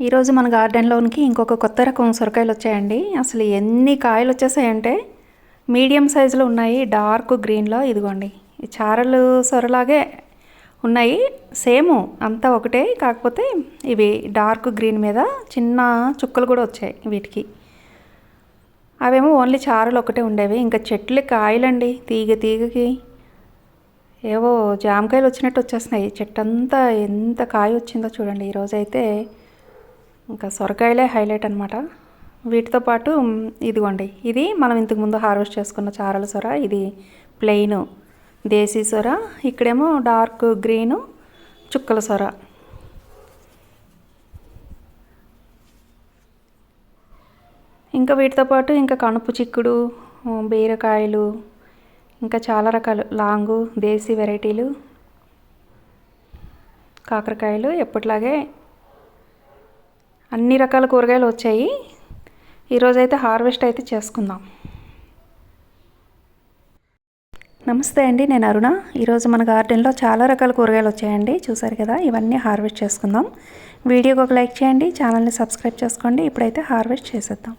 ఈరోజు మన గార్డెన్లోనికి ఇంకొక కొత్త రకం సొరకాయలు వచ్చాయండి. అసలు ఎన్ని కాయలు వచ్చేసాయంటే మీడియం సైజులో ఉన్నాయి. డార్క్ గ్రీన్లో ఇదిగోండి, ఈ చారలు సొరలాగే ఉన్నాయి. సేమ్ అంతా ఒకటే, కాకపోతే ఇవి డార్క్ గ్రీన్ మీద చిన్న చుక్కలు కూడా వచ్చాయి వీటికి. అవేమో ఓన్లీ చారలు ఒకటే ఉండేవి. ఇంకా చెట్లు కాయలండి, తీగ తీగకి ఏవో జామకాయలు వచ్చినట్టు వచ్చేస్తున్నాయి. చెట్టు అంతా ఎంత కాయ వచ్చిందో చూడండి. ఈరోజైతే ఇంకా సొరకాయలే హైలైట్ అనమాట. వీటితో పాటు ఇదిగోండి, ఇది మనం ఇంతకుముందు హార్వెస్ట్ చేసుకున్న చారల సొర, ఇది ప్లెయిన్ దేశీ సొర, ఇక్కడేమో డార్క్ గ్రీను చుక్కల సొర. ఇంకా వీటితో పాటు ఇంకా కనుపు చిక్కుడు, బీరకాయలు, ఇంకా చాలా రకాలు లాంగు దేశీ వెరైటీలు, కాకరకాయలు, ఎప్పటిలాగే అన్ని రకాల కూరగాయలు వచ్చాయి. ఈరోజైతే హార్వెస్ట్ అయితే చేసుకుందాం. నమస్తే అండి, నేను అరుణ. ఈరోజు మన గార్డెన్లో చాలా రకాల కూరగాయలు వచ్చాయండి. చూసారు కదా, ఇవన్నీ హార్వెస్ట్ చేసుకుందాం. వీడియోకి ఒక లైక్ చేయండి, ఛానల్ని సబ్స్క్రైబ్ చేసుకోండి. ఇప్పుడైతే హార్వెస్ట్ చేసేద్దాం.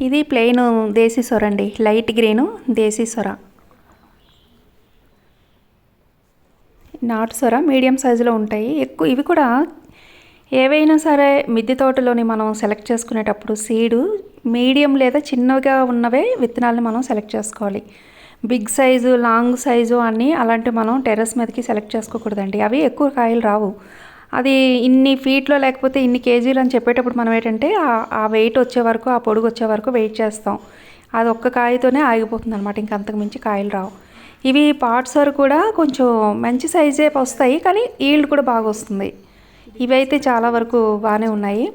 ఇది ప్లెయిన్ దేశీ సొర అండి, లైట్ గ్రీను దేశీ సొర. నాటు సొర మీడియం సైజులో ఉంటాయి. ఎక్కువ ఇవి కూడా ఏవైనా సరే మిద్దె తోటలోని మనం సెలెక్ట్ చేసుకునేటప్పుడు సీడు మీడియం లేదా చిన్నగా ఉన్నవే విత్తనాలను మనం సెలెక్ట్ చేసుకోవాలి. బిగ్ సైజు, లాంగ్ సైజు అన్నీ అలాంటివి మనం టెర్రస్ మీదకి సెలెక్ట్ చేసుకోకూడదండి. అవి ఎక్కువ కాయలు రావు. అది ఇన్ని ఫీట్లో లేకపోతే ఇన్ని కేజీలు అని చెప్పేటప్పుడు మనం ఏంటంటే ఆ వెయిట్ వచ్చే వరకు, ఆ పొడుగు వచ్చే వరకు వెయిట్ చేస్తాం. అది ఒక్క కాయతోనే ఆగిపోతుంది అనమాట. ఇంకంతకు మించి కాయలు రావు. ఇవి పాట్ సొర కూడా కొంచెం మంచి సైజే వస్తాయి, కానీ ఈల్డ్ కూడా బాగా వస్తుంది. ఇవైతే చాలా వరకు బాగానే ఉన్నాయి.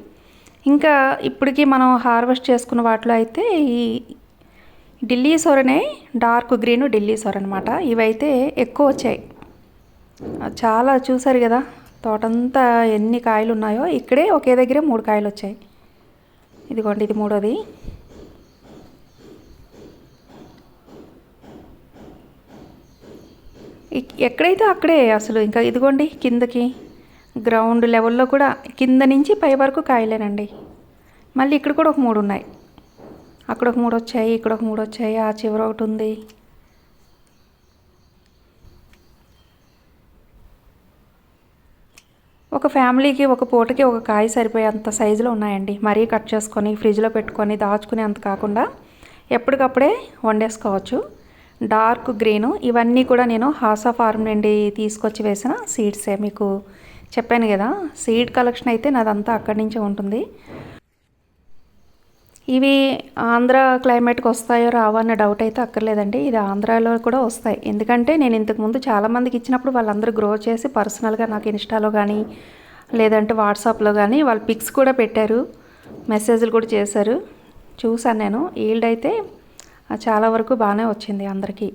ఇంకా ఇప్పటికీ మనం హార్వెస్ట్ చేసుకున్న వాటిలో అయితే ఈ ఢిల్లీ సొరనే, డార్క్ గ్రీన్ ఢిల్లీ సొర అనమాట. ఇవైతే ఎక్కువ వచ్చాయి. చాలా చూసారు కదా, తోటంతా ఎన్ని కాయలు ఉన్నాయో. ఇక్కడే ఒకే దగ్గరే 3 కాయలు వచ్చాయి. ఇదిగోండి, ఇది మూడోది. ఎక్కడైతే అక్కడే అసలు. ఇంకా ఇదిగోండి, కిందకి గ్రౌండ్ లెవెల్లో కూడా కింద నుంచి పై వరకు కాయలేనండి. మళ్ళీ ఇక్కడ కూడా ఒక 3 ఉన్నాయి. అక్కడ ఒక 3 వచ్చాయి, ఇక్కడ ఒక 3 వచ్చాయి, ఆ చివర ఒకటి ఉంది. ఒక ఫ్యామిలీకి ఒక పూటకి ఒక కాయ సరిపోయేంత సైజులో ఉన్నాయండి. మరీ కట్ చేసుకొని ఫ్రిడ్జ్లో పెట్టుకొని దాచుకునే అంత కాకుండా ఎప్పటికప్పుడే వండేసుకోవచ్చు. డార్క్ గ్రీను ఇవన్నీ కూడా నేను హాసా ఫార్మ్ నుండి తీసుకొచ్చి వేసిన సీడ్సే. మీకు చెప్పాను కదా, సీడ్ కలెక్షన్ అయితే నాదంతా అక్కడి నుంచే ఉంటుంది. ఇవి ఆంధ్ర క్లైమేట్కి వస్తాయో రావో అన్న డౌట్ అయితే అక్కర్లేదండి. ఇది ఆంధ్రాలో కూడా వస్తాయి. ఎందుకంటే నేను ఇంతకుముందు చాలామందికి ఇచ్చినప్పుడు వాళ్ళందరూ గ్రో చేసి పర్సనల్గా నాకు ఇన్స్టాలో కానీ లేదంటే వాట్సాప్లో కానీ వాళ్ళు పిక్స్ కూడా పెట్టారు, మెసేజ్లు కూడా చేశారు. చూసాను నేను. ఈల్డ్ అయితే చాలా వరకు బాగానే వచ్చింది అందరికీ.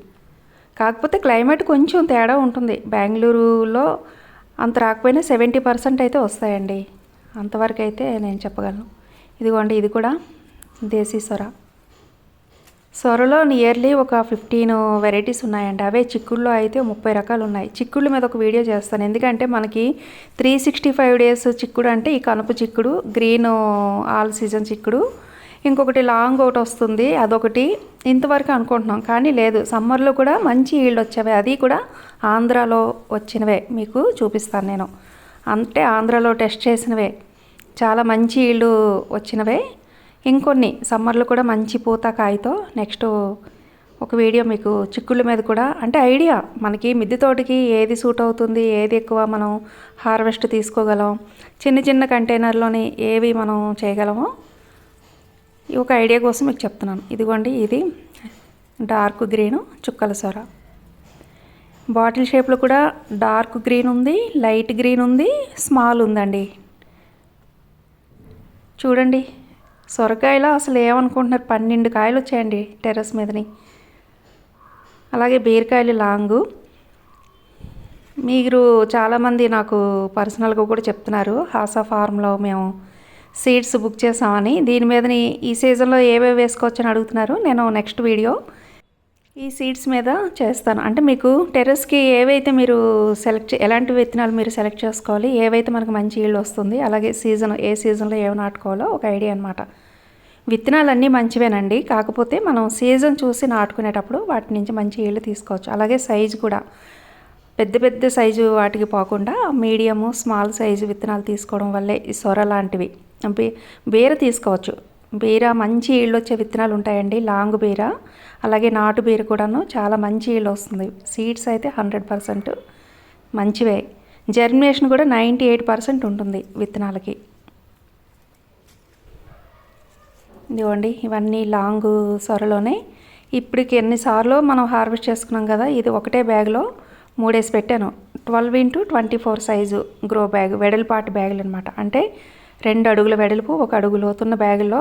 కాకపోతే క్లైమేట్ కొంచెం తేడా ఉంటుంది. బెంగళూరులో అంత రాకపోయినా 70% అయితే వస్తాయండి. అంతవరకు అయితే నేను చెప్పగలను. ఇదిగోండి, ఇది కూడా దేశీ సొర. సొరలో నియర్లీ ఒక 15 వెరైటీస్ ఉన్నాయండి. అవే చిక్కుడులో అయితే 30 రకాలు ఉన్నాయి. చిక్కుళ్ళ మీద ఒక వీడియో చేస్తాను. ఎందుకంటే మనకి 365 డేస్ చిక్కుడు అంటే ఈ కనుపు చిక్కుడు, గ్రీన్ ఆల్ సీజన్ చిక్కుడు, ఇంకొకటి లాంగ్ ఒకటి వస్తుంది, అదొకటి. ఇంతవరకు అనుకుంటున్నాం, కానీ లేదు, సమ్మర్లో కూడా మంచి ఈల్డ్ వచ్చేవే. అది కూడా ఆంధ్రాలో వచ్చినవే మీకు చూపిస్తాను నేను. అంటే ఆంధ్రాలో టెస్ట్ చేసినవే, చాలా మంచి ఈల్డ్ వచ్చినవే. ఇంకొన్ని సమ్మర్లో కూడా మంచి పూత కాయతో నెక్స్ట్ ఒక వీడియో మీకు చిక్కుళ్ళ మీద కూడా, అంటే ఐడియా మనకి మిద్దె తోటకి ఏది సూట్ అవుతుంది, ఏది ఎక్కువ మనం హార్వెస్ట్ తీసుకోగలం, చిన్న చిన్న కంటైనర్లోని ఏవి మనం చేయగలమో ఒక ఐడియా కోసం మీకు చెప్తున్నాను. ఇదిగోండి, ఇది డార్క్ గ్రీను చుక్కల సొర. బాటిల్ షేప్లో కూడా డార్క్ గ్రీన్ ఉంది, లైట్ గ్రీన్ ఉంది, స్మాల్ ఉందండి. చూడండి, సొరకాయలో అసలు ఏమనుకుంటున్నారు, 12 కాయలు వచ్చాయండి టెర్రస్ మీదని. అలాగే బీరకాయలు లాంగు. మీరు చాలామంది నాకు పర్సనల్గా కూడా చెప్తున్నారు, హాసా ఫార్మ్లో మేము సీడ్స్ బుక్ చేసామని. దీని మీదని ఈ సీజన్లో ఏవేవి వేసుకోవచ్చు అని అడుగుతున్నారు. నేను నెక్స్ట్ వీడియో ఈ సీడ్స్ మీద చేస్తాను. అంటే మీకు టెర్రస్కి ఏవైతే మీరు ఎలాంటి విత్తనాలు మీరు సెలెక్ట్ చేసుకోవాలి, ఏవైతే మనకు మంచి ఈల్డ్ వస్తుంది, అలాగే ఏ సీజన్లో ఏవి నాటుకోవాలో ఒక ఐడియా అనమాట. విత్తనాలన్నీ మంచివేనండి, కాకపోతే మనం సీజన్ చూసి నాటుకునేటప్పుడు వాటి నుంచి మంచి ఈల్డ్ తీసుకోవచ్చు. అలాగే సైజు కూడా పెద్ద పెద్ద సైజు వాటికి పోకుండా మీడియము స్మాల్ సైజు విత్తనాలు తీసుకోవడం వల్లే ఈ సొర లాంటివి బీర తీసుకోవచ్చు. బీర మంచి ఈల్డ్ వచ్చే విత్తనాలు ఉంటాయండి, లాంగ్ బీర, అలాగే నాటు బీర కూడాను చాలా మంచి ఈల్డ్ వస్తుంది. సీడ్స్ అయితే 100% మంచివే. జర్మినేషన్ కూడా 98% ఉంటుంది విత్తనాలకి. ఇదిగోండి, ఇవన్నీ లాంగ్ సొరలోనే ఇప్పటికి ఎన్నిసార్లు మనం హార్వెస్ట్ చేసుకున్నాం కదా. ఇది ఒకటే బ్యాగ్లో 3 వేసి పెట్టాను. 12x24 సైజు గ్రో బ్యాగ్, వెడల్పాటి బ్యాగులు అనమాట. అంటే 2 అడుగుల వెడల్పు, 1 అడుగు లోతున్న బ్యాగుల్లో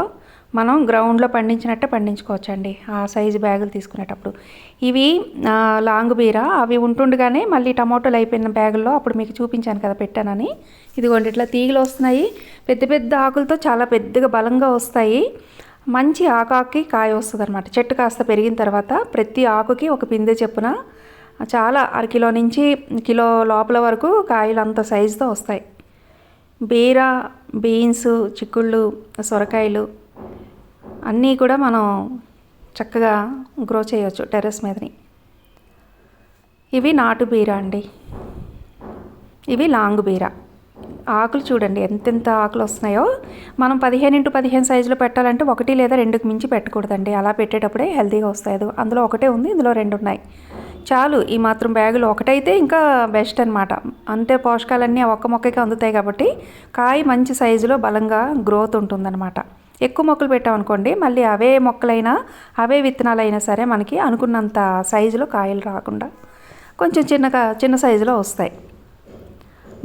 మనం గ్రౌండ్లో పండించినట్టే పండించుకోవచ్చండి ఆ సైజు బ్యాగులు తీసుకునేటప్పుడు. ఇవి లాంగ్ బీర, అవి ఉంటుండగానే మళ్ళీ టమాటోలు అయిపోయిన బ్యాగుల్లో అప్పుడు మీకు చూపించాను కదా పెట్టానని. ఇదిగోండి, ఇట్లా తీగలు వస్తున్నాయి, పెద్ద పెద్ద ఆకులతో చాలా పెద్దగా బలంగా వస్తాయి. మంచి ఆకాకి కాయ వస్తుంది అనమాట. చెట్టు కాస్త పెరిగిన తర్వాత ప్రతి ఆకుకి ఒక పిందె చెప్పున చాలా అరకిలో నుంచి కిలో లోపల వరకు కాయలు అంత సైజుతో వస్తాయి. బీర, బీన్స్, చిక్కుళ్ళు, సొరకాయలు అన్నీ కూడా మనం చక్కగా గ్రో చేయవచ్చు టెర్రస్ మీదని. ఇవి నాటు బీర అండి, ఇవి లాంగ్ బీర. ఆకులు చూడండి ఎంతెంత ఆకులు వస్తున్నాయో. మనం 15x15 సైజులో పెట్టాలంటే 1 లేదా 2కి మించి పెట్టకూడదండి. అలా పెట్టేటప్పుడే హెల్తీగా వస్తాయి. అందులో ఒకటే ఉంది, ఇందులో 2 ఉన్నాయి. చాలు ఈ మాత్రం బ్యాగులు ఒకటైతే ఇంకా బెస్ట్ అనమాట. అంతే పోషకాలన్నీ ఒక్క మొక్కకి అందుతాయి కాబట్టి కాయ మంచి సైజులో బలంగా గ్రోత్ ఉంటుందన్నమాట. ఎక్కువ మొక్కలు పెట్టామనుకోండి, మళ్ళీ అవే మొక్కలైనా అవే విత్తనాలైనా సరే మనకి అనుకున్నంత సైజులో కాయలు రాకుండా కొంచెం చిన్న సైజులో వస్తాయి.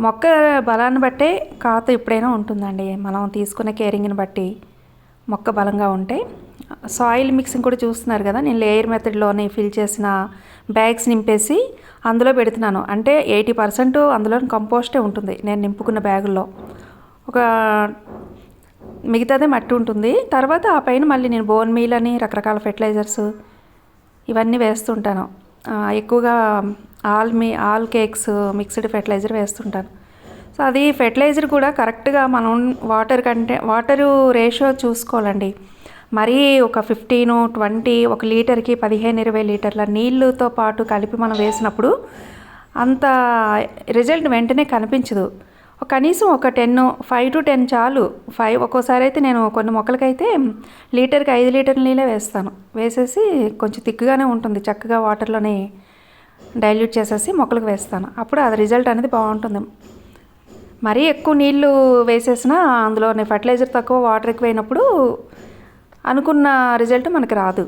మొక్క బలాన్ని బట్టే కాత ఎప్పుడైనా ఉంటుందండి. మనం తీసుకునే కేరింగ్ని బట్టి మొక్క బలంగా ఉంటే. సాయిల్ మిక్సింగ్ కూడా చూస్తున్నారు కదా, నేను లేయర్ మెథడ్లోనే ఫిల్ చేసిన బ్యాగ్స్ నింపేసి అందులో పెడుతున్నాను. అంటే 80% అందులో కంపోస్టే ఉంటుంది నేను నింపుకున్న బ్యాగుల్లో. ఒక మిగతాదే మట్టి ఉంటుంది. తర్వాత ఆ పైన మళ్ళీ నేను బోన్ మీల్ అని రకరకాల ఫెర్టిలైజర్స్ ఇవన్నీ వేస్తుంటాను. ఎక్కువగా ఆల్ కేక్స్ మిక్స్డ్ ఫెర్టిలైజర్ వేస్తుంటాను. సో అది ఫెర్టిలైజర్ కూడా కరెక్ట్గా మనం వాటరు రేషియో చూసుకోవాలండి. మరీ ఒక 15-20 1 లీటర్కి 15-20 లీటర్ల నీళ్ళతో పాటు కలిపి మనం వేసినప్పుడు అంత రిజల్ట్ వెంటనే కనిపించదు. కనీసం ఒక 5 to 10 చాలు. ఒక్కోసారి అయితే నేను కొన్ని మొక్కలకైతే లీటర్కి 5 లీటర్ల నీళ్ళే వేస్తాను. వేసేసి కొంచెం తిక్కుగానే ఉంటుంది, చక్కగా వాటర్లోనే డైల్యూట్ చేసేసి మొక్కలకు వేస్తాను. అప్పుడు అది రిజల్ట్ అనేది బాగుంటుంది. మరీ ఎక్కువ నీళ్ళు వేసేసినా అందులోనే ఫర్టిలైజర్ తక్కువ వాటర్ ఎక్కువైనప్పుడు అనుకున్న రిజల్ట్ మనకి రాదు.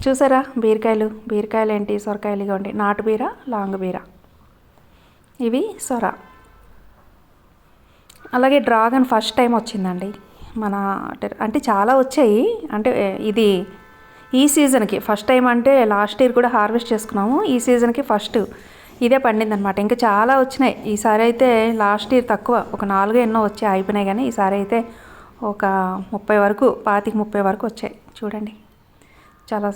చూసారా బీరకాయలు ఏంటి, సొరకాయలు ఇవ్వండి. నాటు బీర, లాంగ్ బీర, ఇవి సొర. అలాగే డ్రాగన్ ఫస్ట్ టైం వచ్చిందండి అంటే చాలా వచ్చాయి. అంటే ఇది ఈ సీజన్కి ఫస్ట్ టైం. అంటే లాస్ట్ ఇయర్ కూడా హార్వెస్ట్ చేసుకున్నాము, ఈ సీజన్కి ఫస్ట్ ఇదే పండింది అనమాట. ఇంకా చాలా వచ్చినాయి. ఈసారి అయితే లాస్ట్ ఇయర్ తక్కువ, ఒక 4 ఎన్నో వచ్చాయి, అయిపోయినాయి. కానీ ఈసారి అయితే ఒక 30 వరకు, 25-30 వరకు వచ్చాయి. చూడండి, చాలా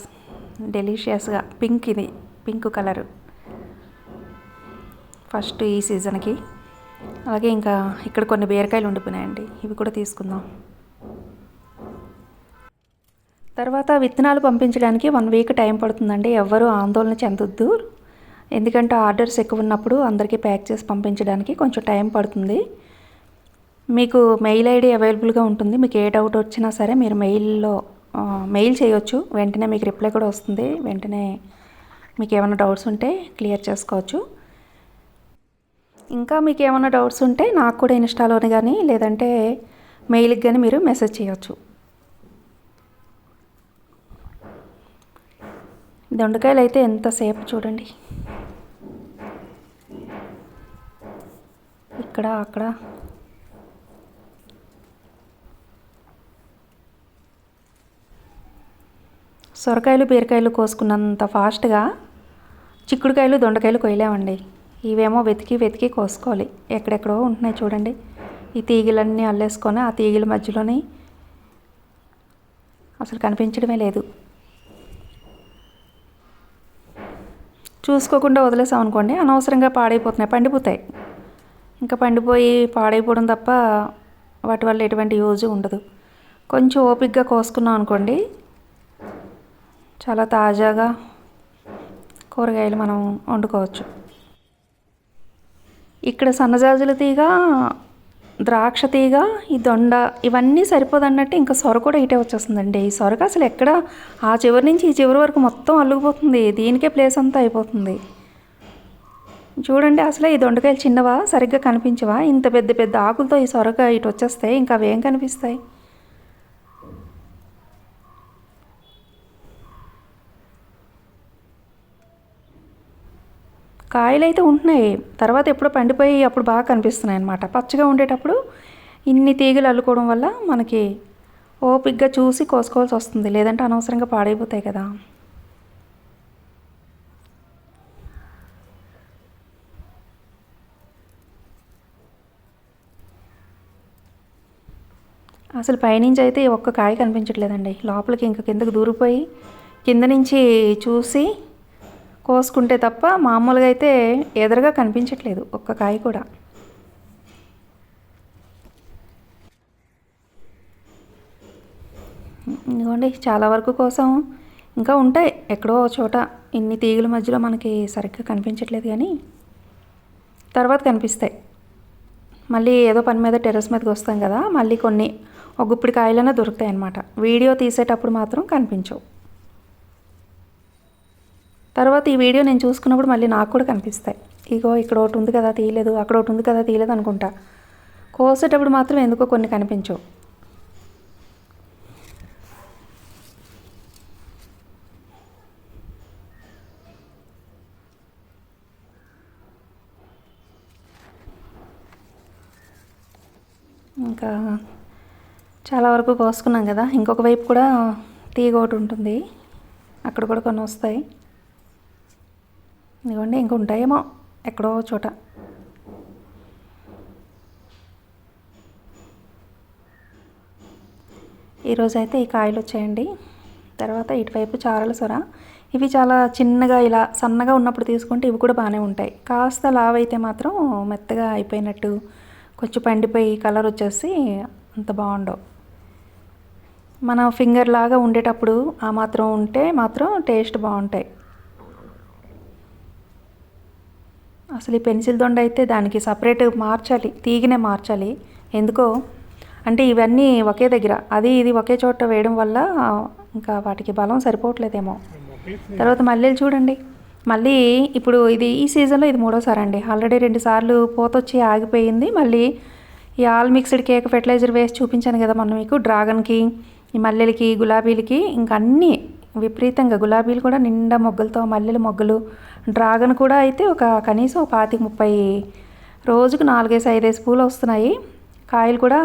డెలిషియస్గా పింక్, ఇది పింక్ కలరు ఫస్ట్ ఈ సీజన్కి. అలాగే ఇంకా ఇక్కడ కొన్ని బీరకాయలు ఉండిపోయినాయండి, ఇవి కూడా తీసుకుందాం. తర్వాత విత్తనాలు పంపించడానికి 1 వీక్ టైం పడుతుందండి. ఎవ్వరూ ఆందోళన చెందొద్దు, ఎందుకంటే ఆర్డర్స్ ఎక్కువ ఉన్నప్పుడు అందరికీ ప్యాక్ చేసి పంపించడానికి కొంచెం టైం పడుతుంది. మీకు మెయిల్ ఐడి అవైలబుల్గా ఉంటుంది. మీకు ఏ డౌట్ వచ్చినా సరే మీరు మెయిల్ చేయొచ్చు, వెంటనే మీకు రిప్లై కూడా వస్తుంది. వెంటనే మీకు ఏమైనా డౌట్స్ ఉంటే క్లియర్ చేసుకోవచ్చు. ఇంకా మీకు ఏమైనా డౌట్స్ ఉంటే నాకు కూడా ఇన్స్టాలోనే కానీ లేదంటే మెయిల్కి కానీ మీరు మెసేజ్ చేయొచ్చు. దొండకాయలు అయితే ఎంతసేపు చూడండి, ఇక్కడ అక్కడ. సొరకాయలు బీరకాయలు కోసుకున్నంత ఫాస్ట్గా చిక్కుడుకాయలు దొండకాయలు కొయ్యలేమండి. ఇవేమో వెతికి కోసుకోవాలి. ఎక్కడెక్కడో ఉంటున్నాయి చూడండి. ఈ తీగలన్నీ అల్లేసుకొని ఆ తీగల మధ్యలోని అసలు కనిపించడమే లేదు. చూసుకోకుండా వదిలేసాం అనుకోండి అనవసరంగా పాడైపోతున్నాయి, పండిపోతాయి. ఇంకా పండిపోయి పాడైపోవడం తప్ప వాటి వల్ల ఎటువంటి యూజ్ ఉండదు. కొంచెం ఓపికగా కోసుకున్నాం అనుకోండి చాలా తాజాగా కూరగాయలు మనం వండుకోవచ్చు. ఇక్కడ సన్నజాజుల తీగ, ద్రాక్ష తీగ, ఈ దొండ ఇవన్నీ సరిపోదన్నట్టు ఇంకా సొర కూడా ఇటే వచ్చేస్తుందండి. ఈ సొరకు అసలు ఎక్కడ ఆ చివరి నుంచి ఈ చివరి వరకు మొత్తం అల్లుకుపోతుంది, దీనికే ప్లేస్ అంతా అయిపోతుంది. చూడండి అసలే ఈ దొండకాయలు చిన్నవా, సరిగ్గా కనిపించవా? ఇంత పెద్ద పెద్ద ఆకులతో ఈ సొరక ఇటు వచ్చేస్తాయి, ఇంకా అవేం కనిపిస్తాయి? కాయలు అయితే ఉంటున్నాయి, తర్వాత ఎప్పుడో పండిపోయి అప్పుడు బాగా కనిపిస్తున్నాయి అన్నమాట. పచ్చగా ఉండేటప్పుడు ఇన్ని తీగలు అల్లుకోవడం వల్ల మనకి ఓపికగా చూసి కోసుకోవాల్సి వస్తుంది, లేదంటే అనవసరంగా పాడైపోతాయి కదా. అసలు పైనుంచి అయితే ఒక్క కాయ కనిపించట్లేదండి, లోపలికి ఇంకా కిందకి దూరిపోయి కింద నుంచి చూసి కోసుకుంటే తప్ప మామూలుగా అయితే ఎదురుగా కనిపించట్లేదు ఒక్క కాయ కూడా. ఇదిగోండి చాలా వరకు కోసం ఇంకా ఉంటాయి ఎక్కడో చోట, ఇన్ని తీగల మధ్యలో మనకి సరిగ్గా కనిపించట్లేదు కానీ తర్వాత కనిపిస్తాయి. మళ్ళీ ఏదో పని మీద టెర్రస్ మీదకి వస్తాం కదా, మళ్ళీ కొన్ని ఒక గుప్పిడి కాయలైనా దొరుకుతాయి అన్నమాట. వీడియో తీసేటప్పుడు మాత్రం కనిపించవు. తర్వాత ఈ వీడియో నేను చూసుకున్నప్పుడు మళ్ళీ నాకు కూడా కనిపిస్తాయి. ఇగో ఇక్కడ ఒకటి ఉంది కదా తీయలేదు, అక్కడ ఒకటి ఉంది కదా తీయలేదు అనుకుంటా. కోసేటప్పుడు మాత్రం ఎందుకో కొన్ని కనిపించవు. ఇంకా చాలా వరకు కోసుకున్నాం కదా, ఇంకొక వైపు కూడా తీగ ఒకటి ఉంటుంది, అక్కడ కూడా కొన్ని వస్తాయి. ఇదిగోండి ఇంక ఉంటాయేమో ఎక్కడో చోట. ఈరోజు అయితే ఈ కాయలు వచ్చాయండి. తర్వాత ఇటువైపు చారల సొర, ఇవి చాలా చిన్నగా ఇలా సన్నగా ఉన్నప్పుడు తీసుకుంటే ఇవి కూడా బాగానే ఉంటాయి. కాస్త లావ్ అయితే మాత్రం మెత్తగా అయిపోయినట్టు కొంచెం పండిపోయి కలర్ వచ్చేసి అంత బాగుండవు. మన ఫింగర్ లాగా ఉండేటప్పుడు ఆ మాత్రం ఉంటే మాత్రం టేస్ట్ బాగుంటాయి. అసలు ఈ పెన్సిల్ దొండ అయితే దానికి సపరేట్ మార్చాలి, తీగనే మార్చాలి. ఎందుకో అంటే ఇవన్నీ ఒకే దగ్గర, అది ఇది ఒకే చోట వేయడం వల్ల ఇంకా వాటికి బలం సరిపోవట్లేదేమో. తర్వాత మల్లెలు చూడండి, మళ్ళీ ఇప్పుడు ఇది ఈ సీజన్లో ఇది 3వ సారి అండి. ఆల్రెడీ 2 సార్లు పోతొచ్చి ఆగిపోయింది. మళ్ళీ ఈ ఆల్ మిక్స్డ్ కేక్ ఫెర్టిలైజర్ వేసి చూపించాను కదా మొన్న మీకు, డ్రాగన్కి, ఈ మల్లెలకి, గులాబీలకి, ఇంకా అన్నీ విపరీతంగా గులాబీలు కూడా నిండా మొగ్గలతో, మల్లెల మొగ్గలు, డ్రాగన్ కూడా అయితే ఒక కనీసం 25-30 రోజుకు 4-5 పూలు వస్తున్నాయి. కాయలు కూడా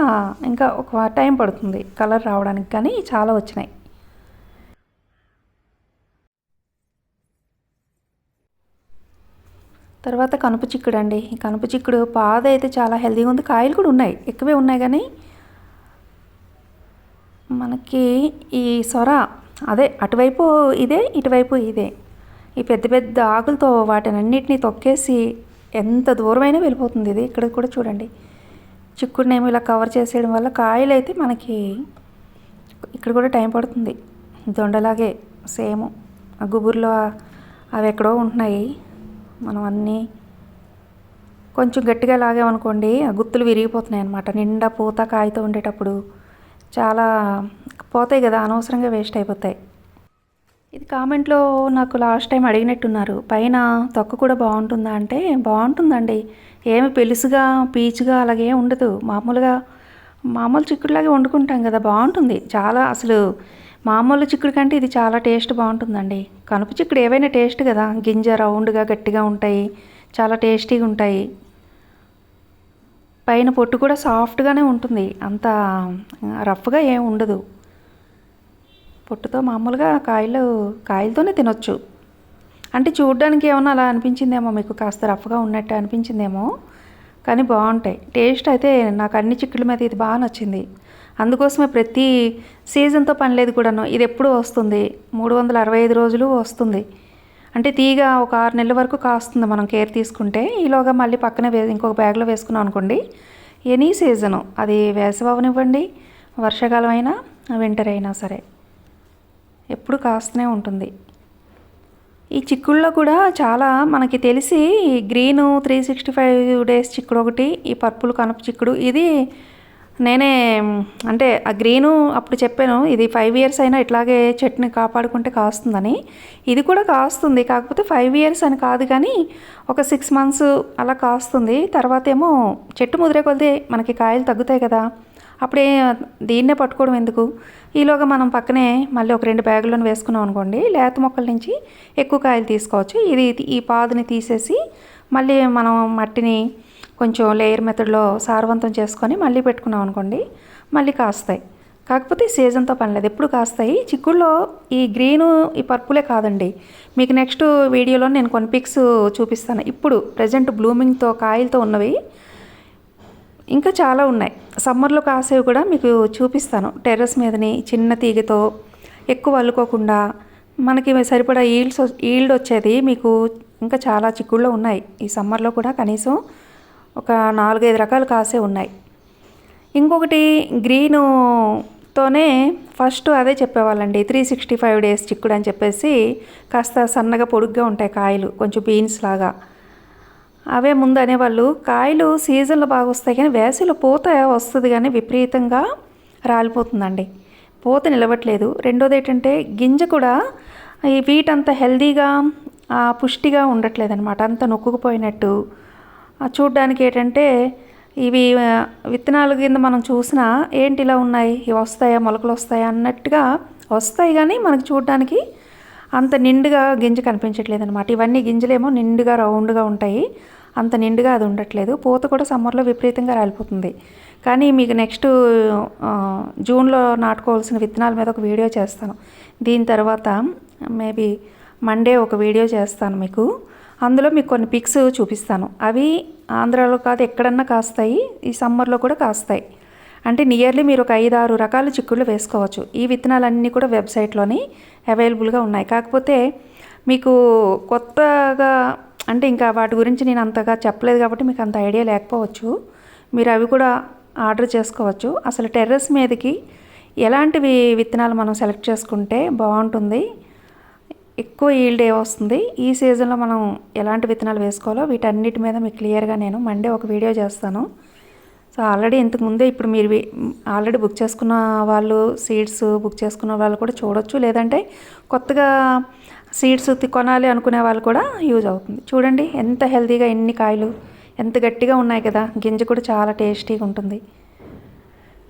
ఇంకా ఒక టైం పడుతుంది కలర్ రావడానికి, కానీ చాలా వచ్చినాయి. తర్వాత కనుపు చిక్కుడు అండి. ఈ కనుపు చిక్కుడు పాద అయితే చాలా హెల్తీగా ఉంది, కాయలు కూడా ఉన్నాయి, ఎక్కువే ఉన్నాయి. కానీ మనకి ఈ సొర అదే అటువైపు ఇదే, ఇటువైపు ఇదే, ఈ పెద్ద పెద్ద ఆకులతో వాటినన్నిటినీ తొక్కేసి ఎంత దూరమైనా వెళ్ళిపోతుంది. ఇది ఇక్కడ కూడా చూడండి, చిక్కుడునేమో ఇలా కవర్ చేసేయడం వల్ల కాయలు అయితే మనకి ఇక్కడ కూడా టైం పడుతుంది. దొండలాగే సేమ్ ఆ గుబుర్లో అవి ఎక్కడో ఉంటున్నాయి. మనం అన్నీ కొంచెం గట్టిగా లాగామనుకోండి ఆ గుత్తులు విరిగిపోతున్నాయి అన్నమాట. నిండా పూత కాయతో ఉండేటప్పుడు చాలా పోతాయి కదా, అనవసరంగా వేస్ట్ అయిపోతాయి. ఇది కామెంట్లో నాకు లాస్ట్ టైం అడిగినట్టున్నారు, పైన తొక్క కూడా బాగుంటుందా అంటే బాగుంటుందండి. ఏమి పెలుసుగా పీచుగా అలాగే ఉండదు, మామూలు చిక్కుడులాగే వండుకుంటాం కదా, బాగుంటుంది చాలా. అసలు మామూలు చిక్కుడు కంటే ఇది చాలా టేస్ట్ బాగుంటుందండి. కనుపు చిక్కుడు ఏవైనా టేస్ట్ కదా, గింజ రౌండ్గా గట్టిగా ఉంటాయి, చాలా టేస్టీగా ఉంటాయి. పైన పొట్టు కూడా సాఫ్ట్గానే ఉంటుంది, అంత రఫ్గా ఏం ఉండదు. పొట్టుతో మామూలుగా కాయలతోనే తినొచ్చు. అంటే చూడడానికి ఏమన్నా అలా అనిపించిందేమో మీకు, కాస్త రఫ్గా ఉన్నట్టు అనిపించిందేమో, కానీ బాగుంటాయి. టేస్ట్ అయితే నాకు అన్ని చిక్కుల మీద ఇది బాగా నచ్చింది. అందుకోసమే ప్రతి సీజన్తో పని లేదు కూడాను, ఇది ఎప్పుడూ వస్తుంది, 365 రోజులు వస్తుంది. అంటే తీగ ఒక 6 నెలల వరకు కాస్తుంది మనం కేర్ తీసుకుంటే. ఈలోగా మళ్ళీ పక్కన ఇంకొక బ్యాగ్లో వేసుకున్నాం అనుకోండి, ఎనీ సీజను అది వేసవి అవనివ్వండి, వర్షాకాలం అయినా వింటర్ అయినా సరే ఎప్పుడు కాస్తూనే ఉంటుంది. ఈ చిక్కుల్లో కూడా చాలా మనకి తెలిసి గ్రీను 365 డేస్ చిక్కుడు ఒకటి, ఈ పర్పుల్ కనుపు చిక్కుడు ఇది నేనే అంటే ఆ గ్రీను అప్పుడు చెప్పాను ఇది 5 ఇయర్స్ అయినా ఇట్లాగే చెట్టుని కాపాడుకుంటే కాస్తుందని. ఇది కూడా కాస్తుంది, కాకపోతే 5 ఇయర్స్ అని కాదు కానీ ఒక 6 మంత్స్ అలా కాస్తుంది. తర్వాత ఏమో చెట్టు ముదిరే కొద్దీ మనకి కాయలు తగ్గుతాయి కదా, అప్పుడే దీన్నే పట్టుకోవడం ఎందుకు, ఈలోగా మనం పక్కనే మళ్ళీ ఒక 2 బ్యాగులను వేసుకున్నాం అనుకోండి, లేత మొక్కల నుంచి ఎక్కువ కాయలు తీసుకోవచ్చు. ఈ పాదుని తీసేసి మళ్ళీ మనం మట్టిని కొంచెం లేయర్ మెథడ్లో సారవంతం చేసుకొని మళ్ళీ పెట్టుకున్నాం అనుకోండి, మళ్ళీ కాస్తాయి. కాకపోతే సీజన్తో పని లేదు, ఎప్పుడు కాస్తాయి. చిక్కుల్లో ఈ గ్రీను ఈ పర్పులే కాదండి, మీకు నెక్స్ట్ వీడియోలో నేను కొన్ని పిక్స్ చూపిస్తాను. ఇప్పుడు ప్రజెంట్ బ్లూమింగ్తో కాయలతో ఉన్నవి ఇంకా చాలా ఉన్నాయి. సమ్మర్లో కాసేవి కూడా మీకు చూపిస్తాను. టెర్రస్ మీదని చిన్న తీగతో ఎక్కువ అల్లుకోకుండా మనకి సరిపడా ఈల్డ్ వచ్చేది మీకు ఇంకా చాలా చిక్కుళ్ళు ఉన్నాయి. ఈ సమ్మర్లో కూడా కనీసం ఒక 4-5 రకాలు కాసే ఉన్నాయి. ఇంకొకటి గ్రీనుతోనే ఫస్ట్ అదే చెప్పేవాళ్ళండి, 365 డేస్ చిక్కుడు అని చెప్పేసి. కాస్త సన్నగా పొడుగ్గా ఉంటాయి కాయలు, కొంచెం బీన్స్ లాగా. అవే ముందు అనేవాళ్ళు. కాయలు సీజన్లో బాగా వస్తాయి కానీ వేసవిలో పూత వస్తుంది కానీ విపరీతంగా రాలిపోతుందండి, పూత నిలవట్లేదు. రెండోది ఏంటంటే గింజ కూడా ఈ వీటంత హెల్దీగా పుష్టిగా ఉండట్లేదు అనమాట, అంత నొక్కుకుపోయినట్టు. చూడ్డానికి ఏంటంటే ఇవి విత్తనాల కింద మనం చూసినా ఏంటి ఇలా ఉన్నాయి, ఇవి వస్తాయా మొలకలు వస్తాయా అన్నట్టుగా వస్తాయి కానీ మనకు చూడడానికి అంత నిండుగా గింజ కనిపించట్లేదు అనమాట. ఇవన్నీ గింజలేమో నిండుగా రౌండ్గా ఉంటాయి, అంత నిండుగా అది ఉండట్లేదు. పూత కూడా సమ్మర్లో విపరీతంగా రాలిపోతుంది. కానీ మీకు నెక్స్ట్ జూన్లో నాటుకోవాల్సిన విత్తనాల మీద ఒక వీడియో చేస్తాను. దీని తర్వాత మేబీ మండే ఒక వీడియో చేస్తాను మీకు, అందులో మీకు కొన్ని పిక్స్ చూపిస్తాను. అవి ఆంధ్రాలో కాదు ఎక్కడన్నా కాస్తాయి, ఈ సమ్మర్లో కూడా కాస్తాయి. అంటే నియర్లీ మీరు ఒక 5-6 రకాల చిక్కుళ్ళు వేసుకోవచ్చు. ఈ విత్తనాలన్నీ కూడా వెబ్సైట్లోని అవైలబుల్గా ఉన్నాయి. కాకపోతే మీకు కొత్తగా అంటే ఇంకా వాటి గురించి నేను అంతగా చెప్పలేదు కాబట్టి మీకు అంత ఐడియా లేకపోవచ్చు. మీరు అవి కూడా ఆర్డర్ చేసుకోవచ్చు. అసలు టెర్రస్ మీదకి ఎలాంటివి విత్తనాలు మనం సెలెక్ట్ చేసుకుంటే బాగుంటుంది, ఎక్కువ ఈల్డ్ వస్తుంది, ఈ సీజన్లో మనం ఎలాంటి విత్తనాలు వేసుకోవాలో వీటన్నిటి మీద మీకు క్లియర్గా నేను మండే ఒక వీడియో చేస్తాను. సో ఆల్రెడీ ఇంతకుముందే ఇప్పుడు మీరు ఆల్రెడీ బుక్ చేసుకున్న వాళ్ళు, సీడ్స్ బుక్ చేసుకున్న వాళ్ళు కూడా చూడొచ్చు, లేదంటే కొత్తగా సీడ్స్ కొనాలి అనుకునే వాళ్ళు కూడా యూజ్ అవుతుంది. చూడండి ఎంత హెల్తీగా ఎన్ని కాయలు ఎంత గట్టిగా ఉన్నాయి కదా, గింజ కూడా చాలా టేస్టీగా ఉంటుంది.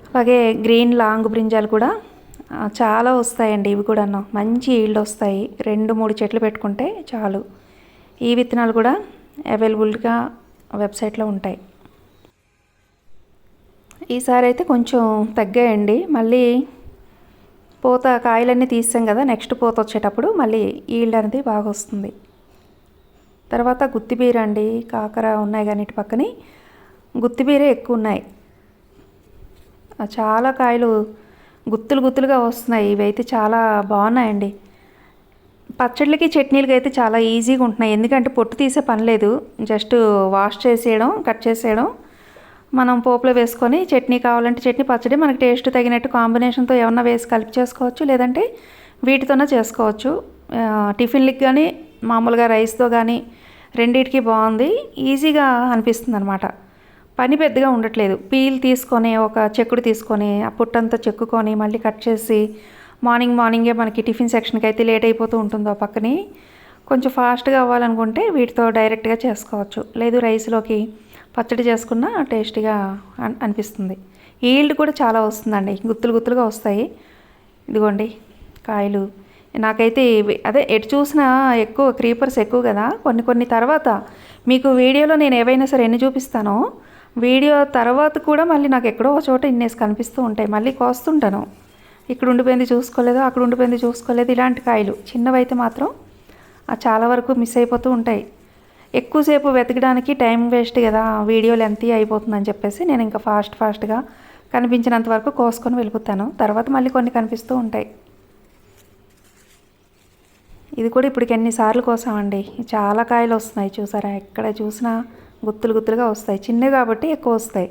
అలాగే గ్రీన్ లాంగ్ బ్రింజాలు కూడా చాలా వస్తాయండి, ఇవి కూడా మంచి ఈల్డ్ వస్తాయి. 2-3 చెట్లు పెట్టుకుంటే చాలు. ఈ విత్తనాలు కూడా అవైలబుల్గా వెబ్సైట్లో ఉంటాయి. ఈసారి అయితే కొంచెం తగ్గాయండి, మళ్ళీ పూత కాయలన్నీ తీసాం కదా, నెక్స్ట్ పూత వచ్చేటప్పుడు మళ్ళీ ఈల్డ్ అనేది బాగా వస్తుంది. తర్వాత గుత్తిబీర అండి, కాకర ఉన్నాయి కానీ ఇటు పక్కని గుత్తిబీరే ఎక్కువ ఉన్నాయి. చాలా కాయలు గుత్తులుగా వస్తున్నాయి. ఇవైతే చాలా బాగున్నాయండి. పచ్చళ్ళకి చట్నీలకి అయితే చాలా ఈజీగా ఉంటున్నాయి, ఎందుకంటే పొట్టు తీసే పని లేదు. జస్ట్ వాష్ చేసేయడం, కట్ చేసేయడం, మనం పోపులో వేసుకొని చట్నీ కావాలంటే చట్నీ, పచ్చడి మనకి టేస్ట్ తగినట్టు కాంబినేషన్తో ఏమన్నా వేసి కలిపి చేసుకోవచ్చు, లేదంటే వీటితోనే చేసుకోవచ్చు. టిఫిన్లకి కానీ మామూలుగా రైస్తో కానీ రెండింటికి బాగుంది, ఈజీగా అనిపిస్తుంది అనమాట. పని పెద్దగా ఉండట్లేదు. పీల్ తీసుకొని ఒక చెక్కుడు తీసుకొని ఆ పుట్టంతా చెక్కుకొని మళ్ళీ కట్ చేసి మార్నింగే మనకి టిఫిన్ సెక్షన్కి అయితే లేట్ అయిపోతూ ఉంటుందో పక్కని, కొంచెం ఫాస్ట్గా అవ్వాలనుకుంటే వీటితో డైరెక్ట్గా చేసుకోవచ్చు, లేదు రైస్లోకి పచ్చడి చేసుకున్న టేస్టీగా అనిపిస్తుంది. ఈల్డ్ కూడా చాలా వస్తుందండి, గుత్తులుగా వస్తాయి. ఇదిగోండి కాయలు. నాకైతే అదే ఎటు చూసినా ఎక్కువ క్రీపర్స్ ఎక్కువ కదా, కొన్ని తర్వాత మీకు వీడియోలో నేను ఏవైనా సరే ఎన్ని చూపిస్తానో వీడియో తర్వాత కూడా మళ్ళీ నాకు ఎక్కడో ఒక చోట ఇన్నేసి కనిపిస్తూ ఉంటాయి, మళ్ళీ కోస్తుంటాను. ఇక్కడ ఉండిపోయింది చూసుకోలేదు, అక్కడ ఉండిపోయింది చూసుకోలేదు, ఇలాంటి కాయలు చిన్నవైతే మాత్రం చాలా వరకు మిస్ అయిపోతూ ఉంటాయి. ఎక్కువసేపు వెతకడానికి టైం వేస్ట్ కదా, వీడియో లెంత్ అయిపోతుందని చెప్పేసి నేను ఇంకా ఫాస్ట్గా కనిపించినంత వరకు కోసుకొని వెళ్ళిపోతాను. తర్వాత మళ్ళీ కొన్ని కనిపిస్తూ ఉంటాయి. ఇది కూడా ఇప్పటికి ఎన్నిసార్లు కోసామండి. చాలా కాయలు వస్తున్నాయి చూసారా, ఎక్కడ చూసినా గుత్తులు గుత్తులుగా వస్తాయి. చిన్నవి కాబట్టి ఎక్కువ వస్తాయి.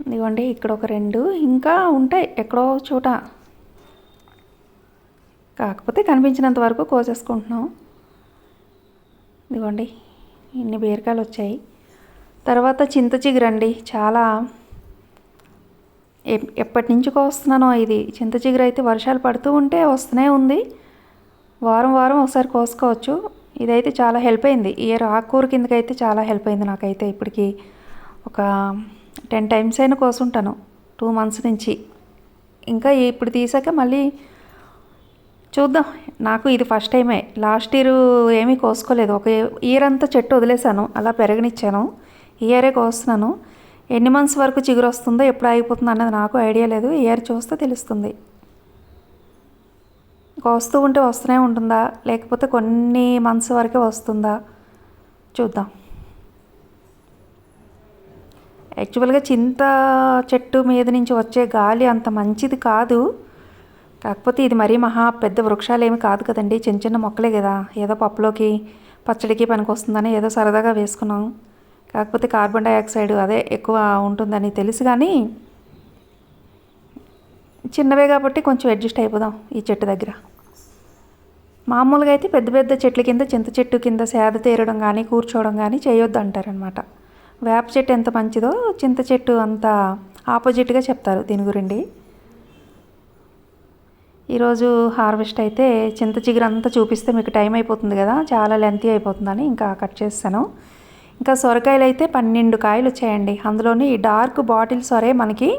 ఇదిగోండి ఇక్కడ ఒక 2 ఇంకా ఉంటాయి ఎక్కడో చోట, కాకపోతే కనిపించినంత వరకు కోసేసుకుంటున్నాం. ఇదిగోండి ఇన్ని బీరకాయలు వచ్చాయి. తర్వాత చింత చిగురండి, చాలా ఎప్పటి నుంచి కోస్తున్నానో ఇది. చింత చిగురు అయితే వర్షాలు పడుతూ ఉంటే వస్తూనే ఉంది. వారం వారం ఒకసారి కోసుకోవచ్చు. ఇదైతే చాలా హెల్ప్ అయింది. ఇయర్ ఆకుకూర కిందకైతే చాలా హెల్ప్ అయింది నాకైతే. ఇప్పటికి ఒక 10 టైమ్స్ అయినా కోసుంటాను 2 మంత్స్ నుంచి. ఇంకా ఇప్పుడు తీసాక మళ్ళీ చూద్దాం. నాకు ఇది ఫస్ట్ టైమే. లాస్ట్ ఇయర్ ఏమీ కోసుకోలేదు. ఒక ఇయర్ అంతా చెట్టు వదిలేసాను, అలా పెరగనిచ్చాను. ఈ ఇయరే కోస్తున్నాను. ఎన్ని మంత్స్ వరకు చిగురు వస్తుందో, ఎప్పుడు ఆగిపోతుందో అన్నది నాకు ఐడియా లేదు. ఇయర్ చూస్తే తెలుస్తుంది. కోస్తూ ఉంటే వస్తూనే ఉంటుందా, లేకపోతే కొన్ని మంత్స్ వరకే వస్తుందా చూద్దాం. యాక్చువల్గా చింత చెట్టు మీద నుంచి వచ్చే గాలి అంత మంచిది కాదు. కాకపోతే ఇది మరీ మహా పెద్ద వృక్షాలు ఏమి కాదు కదండి, చిన్న చిన్న మొక్కలే కదా. ఏదో పప్పులోకి పచ్చడికి పనికొస్తుందని ఏదో సరదాగా వేసుకున్నాం. కాకపోతే కార్బన్ డైఆక్సైడ్ అదే ఎక్కువ ఉంటుందని తెలుసు, కానీ చిన్నవే కాబట్టి కొంచెం అడ్జస్ట్ అయిపోదాం ఈ చెట్టు దగ్గర. మామూలుగా అయితే పెద్ద పెద్ద చెట్ల కింద, చింత చెట్టు కింద సేద తీరడం కానీ కూర్చోవడం కానీ చేయొద్దు అంటారనమాట. వేప చెట్టు ఎంత మంచిదో చింత చెట్టు అంత ఆపోజిట్గా చెప్తారు దీని గురించి. ఈరోజు హార్వెస్ట్ అయితే చింత చిగురు అంతా చూపిస్తే మీకు టైం అయిపోతుంది కదా, చాలా లెంతీ అయిపోతుందని ఇంకా కట్ చేస్తాను. ఇంకా సొరకాయలు అయితే 12 కాయలు వచ్చాయండి. అందులోని ఈ డార్క్ బాటిల్ సొరే మనకి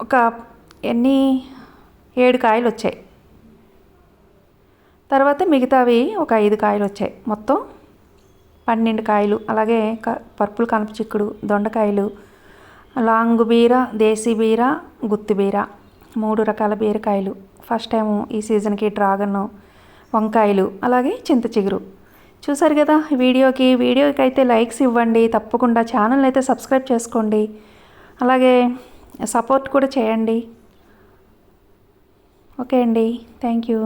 ఒక 7 కాయలు వచ్చాయి. తర్వాత మిగతావి ఒక 5 కాయలు వచ్చాయి. మొత్తం 12 కాయలు. అలాగే పర్పుల్ కనప చిక్కుడు, దొండకాయలు, లాంగ్ బీర, దేశీ బీర, గుత్తి బీర, 3 రకాల బీరకాయలు. ఫస్ట్ టైం ఈ సీజన్కి డ్రాగన్, వంకాయలు, అలాగే చింత చిగురు. చూసారు కదా వీడియోకి అయితే లైక్స్ ఇవ్వండి. తప్పకుండా ఛానల్ అయితే సబ్స్క్రైబ్ చేసుకోండి. అలాగే సపోర్ట్ కూడా చేయండి. ఓకే అండి, థ్యాంక్ యూ.